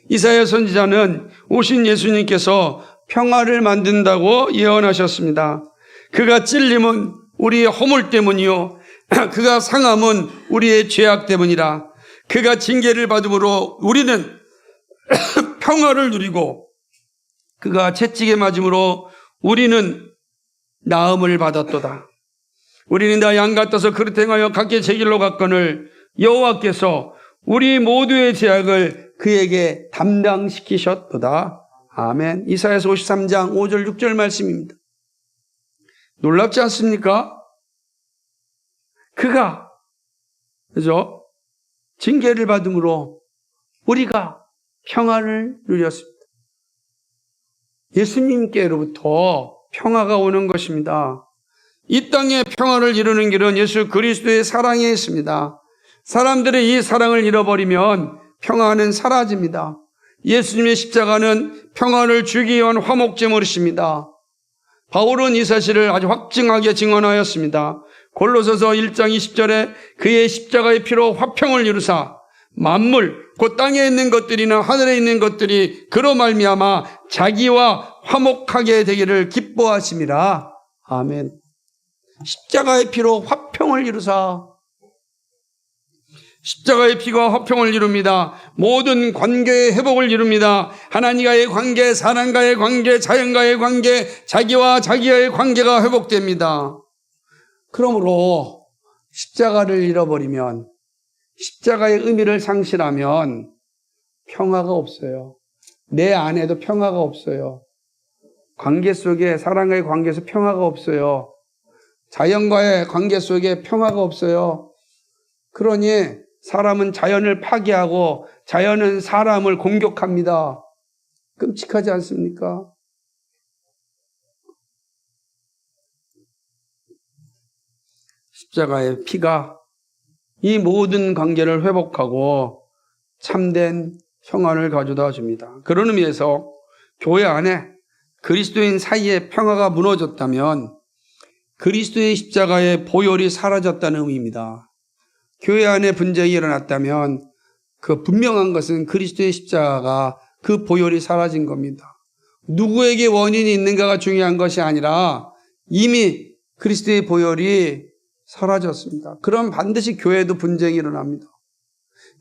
이사야 선지자는 오신 예수님께서 평화를 만든다고 예언하셨습니다. 그가 찔림은 우리의 허물 때문이요 그가 상함은 우리의 죄악 때문이라. 그가 징계를 받음으로 우리는 평화를 누리고 그가 채찍에 맞음으로 우리는 나음을 받았도다. 우리는 다 양 같아서 그릇 행하여 각기 제 길로 갔거늘 여호와께서 우리 모두의 죄악을 그에게 담당시키셨도다. 아멘. 이사야서 53장 5절 6절 말씀입니다. 놀랍지 않습니까? 그가 그죠? 징계를 받음으로 우리가 평화를 누렸습니다. 예수님께로부터 평화가 오는 것입니다. 이 땅에 평화를 이루는 길은 예수 그리스도의 사랑에 있습니다. 사람들의 이 사랑을 잃어버리면 평화는 사라집니다. 예수님의 십자가는 평화를 주기 위한 화목제물이십니다. 바울은 이 사실을 아주 확증하게 증언하였습니다. 골로새서 1장 20절에 그의 십자가의 피로 화평을 이루사 만물 곧 땅에 있는 것들이나 하늘에 있는 것들이 그로 말미암아 자기와 화목하게 되기를 기뻐하심이라. 아멘. 십자가의 피로 화평을 이루사. 십자가의 피가 화평을 이룹니다. 모든 관계의 회복을 이룹니다. 하나님과의 관계, 사람과의 관계, 자연과의 관계, 자기와 자기와의 관계가 회복됩니다. 그러므로 십자가를 잃어버리면, 십자가의 의미를 상실하면 평화가 없어요. 내 안에도 평화가 없어요. 관계 속에, 사람과의 관계에서 평화가 없어요. 자연과의 관계 속에 평화가 없어요. 그러니 사람은 자연을 파괴하고 자연은 사람을 공격합니다. 끔찍하지 않습니까? 십자가의 피가 이 모든 관계를 회복하고 참된 평안을 가져다 줍니다. 그런 의미에서 교회 안에 그리스도인 사이에 평화가 무너졌다면 그리스도의 십자가의 보혈이 사라졌다는 의미입니다. 교회 안에 분쟁이 일어났다면 그 분명한 것은 그리스도의 십자가가 그 보혈이 사라진 겁니다. 누구에게 원인이 있는가가 중요한 것이 아니라 이미 그리스도의 보혈이 사라졌습니다. 그럼 반드시 교회에도 분쟁이 일어납니다.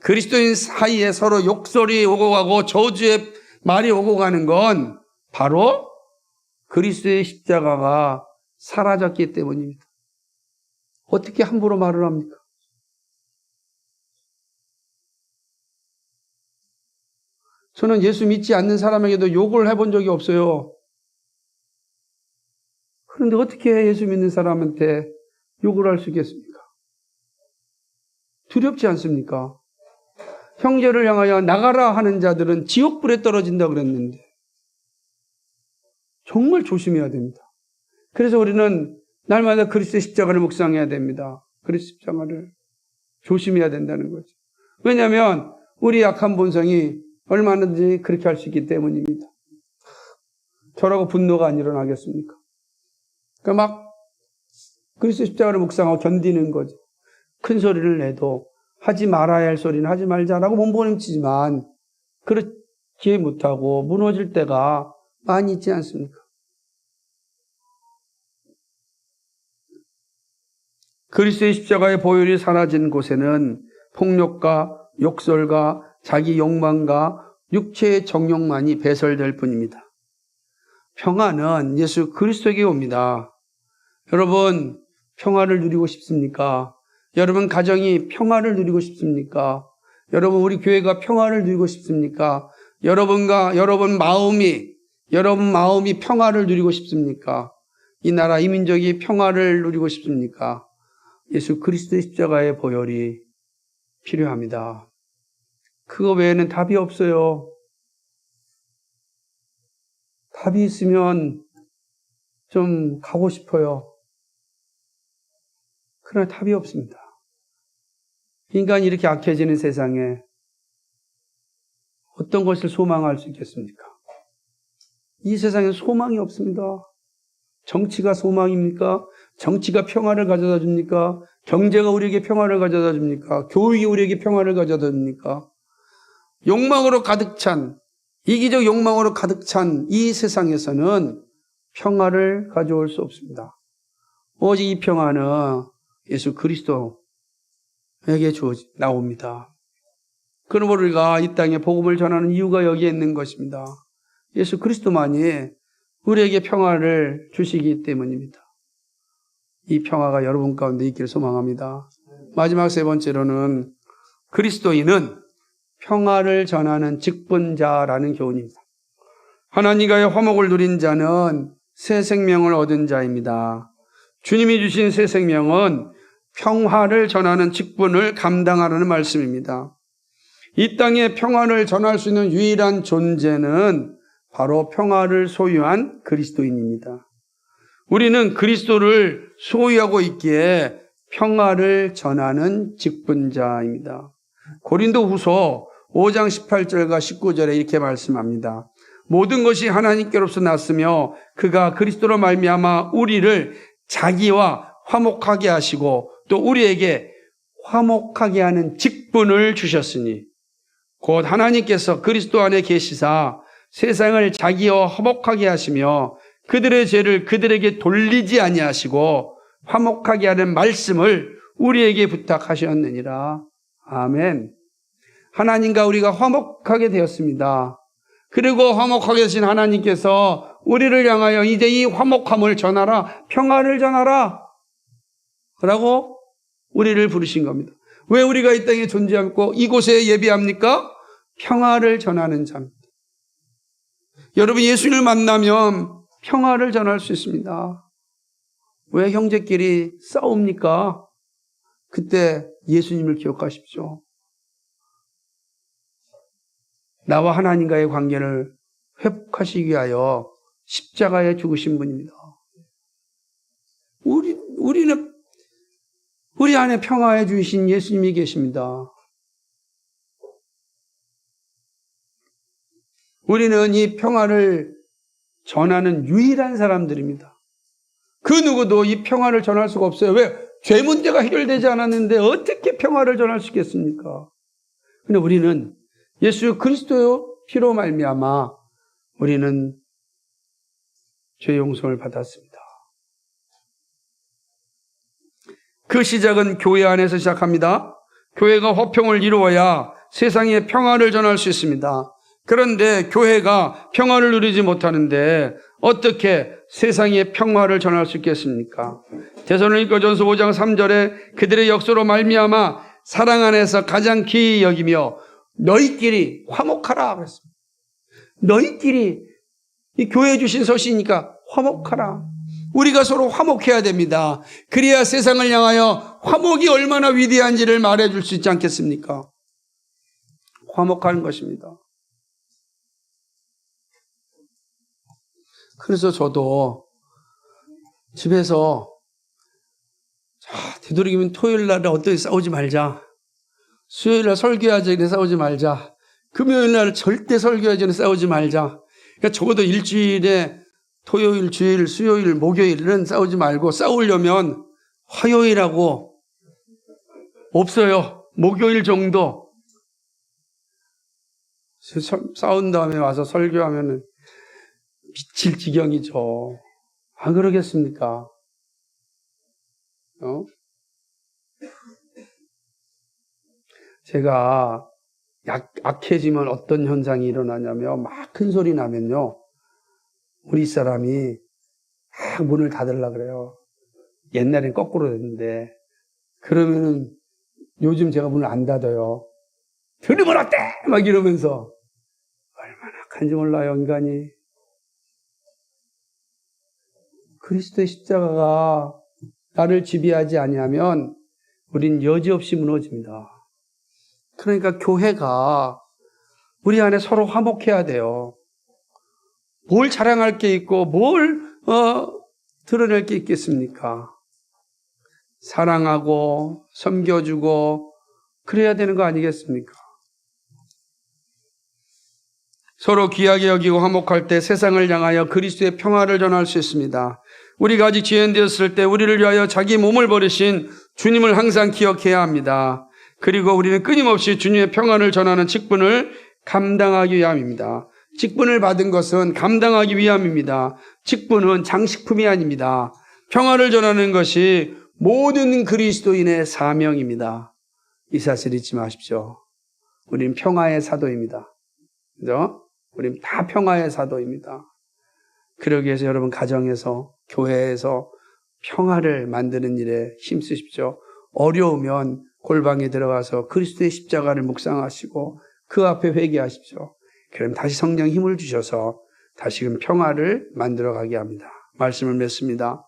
그리스도인 사이에 서로 욕설이 오고 가고 저주의 말이 오고 가는 건 바로 그리스도의 십자가가 사라졌기 때문입니다. 어떻게 함부로 말을 합니까? 저는 예수 믿지 않는 사람에게도 욕을 해본 적이 없어요. 그런데 어떻게 예수 믿는 사람한테 욕을 할 수 있겠습니까? 두렵지 않습니까? 형제를 향하여 나가라 하는 자들은 지옥불에 떨어진다 그랬는데 정말 조심해야 됩니다. 그래서 우리는 날마다 그리스도의 십자가를 묵상해야 됩니다. 그리스도의 십자가를 조심해야 된다는 거죠. 왜냐하면 우리 약한 본성이 얼마든지 그렇게 할 수 있기 때문입니다. 저라고 분노가 안 일어나겠습니까? 그러니까 막 그리스도의 십자가를 묵상하고 견디는 거죠. 큰 소리를 내도 하지 말아야 할 소리는 하지 말자라고 몸부림치지만 그렇게 못하고 무너질 때가 많이 있지 않습니까? 그리스도의 십자가의 보혈이 사라진 곳에는 폭력과 욕설과 자기 욕망과 육체의 정욕만이 배설될 뿐입니다. 평화는 예수 그리스도에게 옵니다. 여러분, 평화를 누리고 싶습니까? 여러분 가정이 평화를 누리고 싶습니까? 여러분 우리 교회가 평화를 누리고 싶습니까? 여러분 마음이 평화를 누리고 싶습니까? 이 나라 이 민족이 평화를 누리고 싶습니까? 예수 그리스도의 십자가의 보혈이 필요합니다. 그거 외에는 답이 없어요. 답이 있으면 좀 가고 싶어요. 그러나 답이 없습니다. 인간이 이렇게 악해지는 세상에 어떤 것을 소망할 수 있겠습니까? 이 세상에 소망이 없습니다. 정치가 소망입니까? 정치가 평화를 가져다 줍니까? 경제가 우리에게 평화를 가져다 줍니까? 교육이 우리에게 평화를 가져다 줍니까? 욕망으로 가득 찬, 이기적 욕망으로 가득 찬 이 세상에서는 평화를 가져올 수 없습니다. 오직 이 평화는 예수 그리스도에게 나옵니다. 그러므로 우리가 이 땅에 복음을 전하는 이유가 여기에 있는 것입니다. 예수 그리스도만이 우리에게 평화를 주시기 때문입니다. 이 평화가 여러분 가운데 있기를 소망합니다. 마지막 세 번째로는 그리스도인은 평화를 전하는 직분자라는 교훈입니다. 하나님과의 화목을 누린 자는 새 생명을 얻은 자입니다. 주님이 주신 새 생명은 평화를 전하는 직분을 감당하라는 말씀입니다. 이 땅에 평화를 전할 수 있는 유일한 존재는 바로 평화를 소유한 그리스도인입니다. 우리는 그리스도를 소유하고 있기에 평화를 전하는 직분자입니다. 고린도후서 5장 18절과 19절에 이렇게 말씀합니다. 모든 것이 하나님께로서 났으며 그가 그리스도로 말미암아 우리를 자기와 화목하게 하시고 또 우리에게 화목하게 하는 직분을 주셨으니 곧 하나님께서 그리스도 안에 계시사 세상을 자기와 화목하게 하시며 그들의 죄를 그들에게 돌리지 아니하시고 화목하게 하는 말씀을 우리에게 부탁하셨느니라. 아멘. 하나님과 우리가 화목하게 되었습니다. 그리고 화목하게 되신 하나님께서 우리를 향하여 이제 이 화목함을 전하라, 평화를 전하라 라고 우리를 부르신 겁니다. 왜 우리가 이 땅에 존재하고 이곳에 예비합니까? 평화를 전하는 자입니다. 여러분, 예수님을 만나면 평화를 전할 수 있습니다. 왜 형제끼리 싸웁니까? 그때 예수님을 기억하십시오. 나와 하나님과의 관계를 회복하시기 위하여 십자가에 죽으신 분입니다. 우리는 우리 안에 평화해 주신 예수님이 계십니다. 우리는 이 평화를 전하는 유일한 사람들입니다. 그 누구도 이 평화를 전할 수가 없어요. 왜? 죄 문제가 해결되지 않았는데 어떻게 평화를 전할 수 있겠습니까? 근데 우리는 예수 그리스도의 피로 말미암아 우리는 죄 용서를 받았습니다. 그 시작은 교회 안에서 시작합니다. 교회가 화평을 이루어야 세상에 평화를 전할 수 있습니다. 그런데 교회가 평화를 누리지 못하는데 어떻게 세상에 평화를 전할 수 있겠습니까? 데살로니가전서 5장 3절에 그들의 역사로 말미암아 사랑 안에서 가장 귀히 여기며 너희끼리 화목하라 그랬습니다. 너희끼리 이 교회 주신 서시니까 화목하라. 우리가 서로 화목해야 됩니다. 그래야 세상을 향하여 화목이 얼마나 위대한지를 말해줄 수 있지 않겠습니까? 화목하는 것입니다. 그래서 저도 집에서 되도록이면 토요일 날에 어떻게 싸우지 말자. 수요일 날 설교하기 전에 싸우지 말자. 금요일 날 절대 설교하기 전에 싸우지 말자. 그러니까 적어도 일주일에 토요일, 주일, 수요일, 목요일은 싸우지 말고 싸우려면 화요일하고 없어요. 목요일 정도. 싸운 다음에 와서 설교하면은 미칠 지경이죠. 안 그러겠습니까? 제가 악해지면 어떤 현상이 일어나냐면 막 큰 소리 나면요. 우리 사람이 막 문을 닫으려고 그래요. 옛날엔 거꾸로 됐는데. 그러면은 요즘 제가 문을 안 닫아요. 들으면 어때? 막 이러면서. 얼마나 악한지 몰라요, 인간이. 그리스도의 십자가가 나를 지배하지 아니하면 우린 여지없이 무너집니다. 그러니까 교회가 우리 안에 서로 화목해야 돼요. 뭘 자랑할 게 있고 뭘 드러낼 게 있겠습니까? 사랑하고 섬겨주고 그래야 되는 거 아니겠습니까? 서로 귀하게 여기고 화목할 때 세상을 향하여 그리스도의 평화를 전할 수 있습니다. 우리가 아직 지연되었을 때 우리를 위하여 자기 몸을 버리신 주님을 항상 기억해야 합니다. 그리고 우리는 끊임없이 주님의 평안을 전하는 직분을 감당하기 위함입니다. 직분을 받은 것은 감당하기 위함입니다. 직분은 장식품이 아닙니다. 평화를 전하는 것이 모든 그리스도인의 사명입니다. 이 사실 잊지 마십시오. 우린 평화의 사도입니다. 그죠? 우린 다 평화의 사도입니다. 그러기 위해서 여러분 가정에서, 교회에서 평화를 만드는 일에 힘쓰십시오. 어려우면 골방에 들어가서 그리스도의 십자가를 묵상하시고 그 앞에 회개하십시오. 그럼 다시 성령 힘을 주셔서 다시금 평화를 만들어가게 합니다. 말씀을 맺습니다.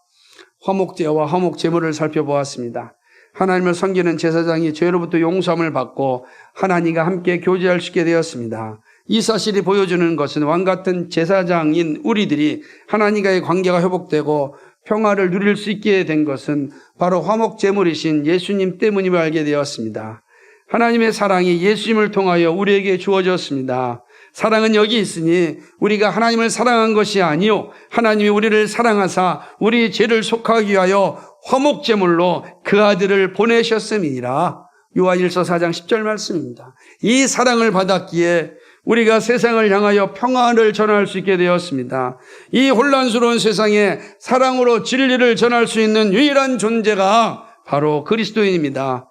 화목제와 화목제물을 살펴보았습니다. 하나님을 섬기는 제사장이 죄로부터 용서함을 받고 하나님과 함께 교제할 수 있게 되었습니다. 이 사실이 보여주는 것은 왕같은 제사장인 우리들이 하나님과의 관계가 회복되고 평화를 누릴 수 있게 된 것은 바로 화목제물이신 예수님 때문임을 알게 되었습니다. 하나님의 사랑이 예수님을 통하여 우리에게 주어졌습니다. 사랑은 여기 있으니 우리가 하나님을 사랑한 것이 아니요 하나님이 우리를 사랑하사 우리 죄를 속하기 위하여 화목제물로 그 아들을 보내셨음이니라. 요한일서 4장 10절 말씀입니다. 이 사랑을 받았기에 우리가 세상을 향하여 평화를 전할 수 있게 되었습니다. 이 혼란스러운 세상에 사랑으로 진리를 전할 수 있는 유일한 존재가 바로 그리스도인입니다.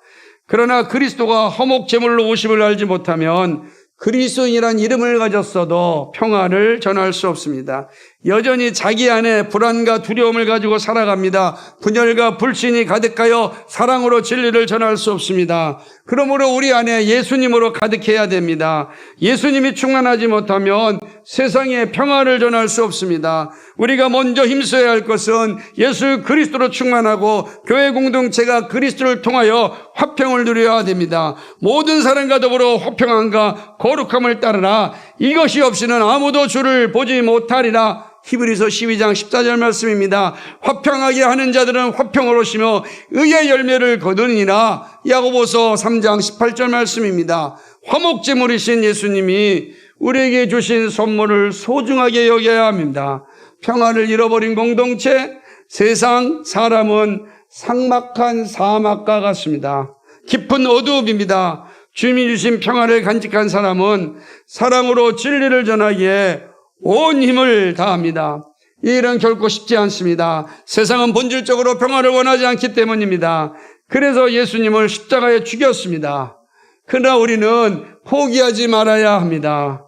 그러나 그리스도가 화목제물로 오심을 알지 못하면 그리스도인이란 이름을 가졌어도 평화를 전할 수 없습니다. 여전히 자기 안에 불안과 두려움을 가지고 살아갑니다. 분열과 불신이 가득하여 사랑으로 진리를 전할 수 없습니다. 그러므로 우리 안에 예수님으로 가득해야 됩니다. 예수님이 충만하지 못하면 세상에 평화를 전할 수 없습니다. 우리가 먼저 힘써야 할 것은 예수 그리스도로 충만하고 교회 공동체가 그리스도를 통하여 화평을 누려야 됩니다. 모든 사람과 더불어 화평함과 거룩함을 따르라. 이것이 없이는 아무도 주를 보지 못하리라. 히브리서 12장 14절 말씀입니다. 화평하게 하는 자들은 화평을 오시며 의의 열매를 거두니라. 야고보서 3장 18절 말씀입니다. 화목제물이신 예수님이 우리에게 주신 선물을 소중하게 여겨야 합니다. 평화를 잃어버린 공동체, 세상, 사람은 삭막한 사막과 같습니다. 깊은 어두움입니다. 주님이 주신 평화를 간직한 사람은 사랑으로 진리를 전하기에 온 힘을 다합니다. 이 일은 결코 쉽지 않습니다. 세상은 본질적으로 평화를 원하지 않기 때문입니다. 그래서 예수님을 십자가에 죽였습니다. 그러나 우리는 포기하지 말아야 합니다.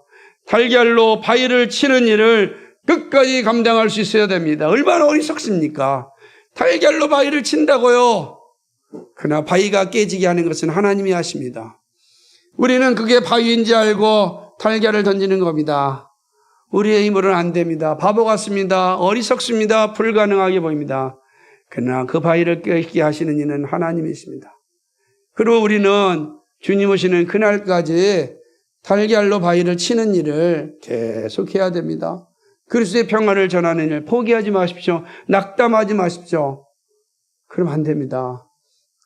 달걀로 바위를 치는 일을 끝까지 감당할 수 있어야 됩니다. 얼마나 어리석습니까? 달걀로 바위를 친다고요. 그러나 바위가 깨지게 하는 것은 하나님이 하십니다. 우리는 그게 바위인지 알고 달걀을 던지는 겁니다. 우리의 힘으로는 안 됩니다. 바보 같습니다. 어리석습니다. 불가능하게 보입니다. 그러나 그 바위를 깨게 하시는 이는 하나님이십니다. 그리고 우리는 주님 오시는 그날까지 달걀로 바위를 치는 일을 계속해야 됩니다. 그리스도의 평화를 전하는 일 포기하지 마십시오. 낙담하지 마십시오. 그러면 안 됩니다.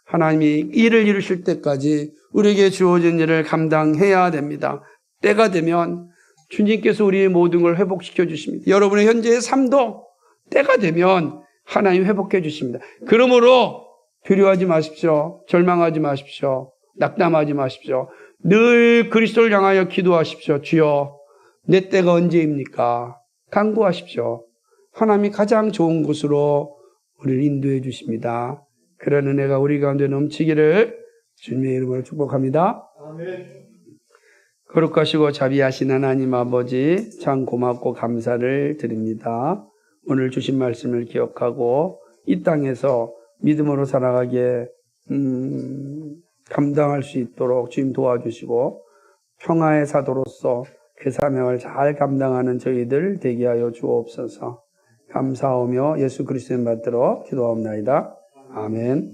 하나님이 일을 이루실 때까지 우리에게 주어진 일을 감당해야 됩니다. 때가 되면 주님께서 우리의 모든 걸 회복시켜 주십니다. 여러분의 현재의 삶도 때가 되면 하나님 회복해 주십니다. 그러므로 두려워하지 마십시오. 절망하지 마십시오. 낙담하지 마십시오. 늘 그리스도를 향하여 기도하십시오. 주여, 내 때가 언제입니까? 간구하십시오. 하나님이 가장 좋은 곳으로 우리를 인도해 주십니다. 그런 은혜가 우리 가운데 넘치기를 주님의 이름으로 축복합니다. 아멘. 거룩하시고 자비하신 하나님 아버지, 참 고맙고 감사를 드립니다. 오늘 주신 말씀을 기억하고 이 땅에서 믿음으로 살아가게 감당할 수 있도록 주님 도와주시고 평화의 사도로서 그 사명을 잘 감당하는 저희들 되게 하여 주옵소서. 감사하며 예수 그리스도의 받들어 기도하옵나이다. 아멘.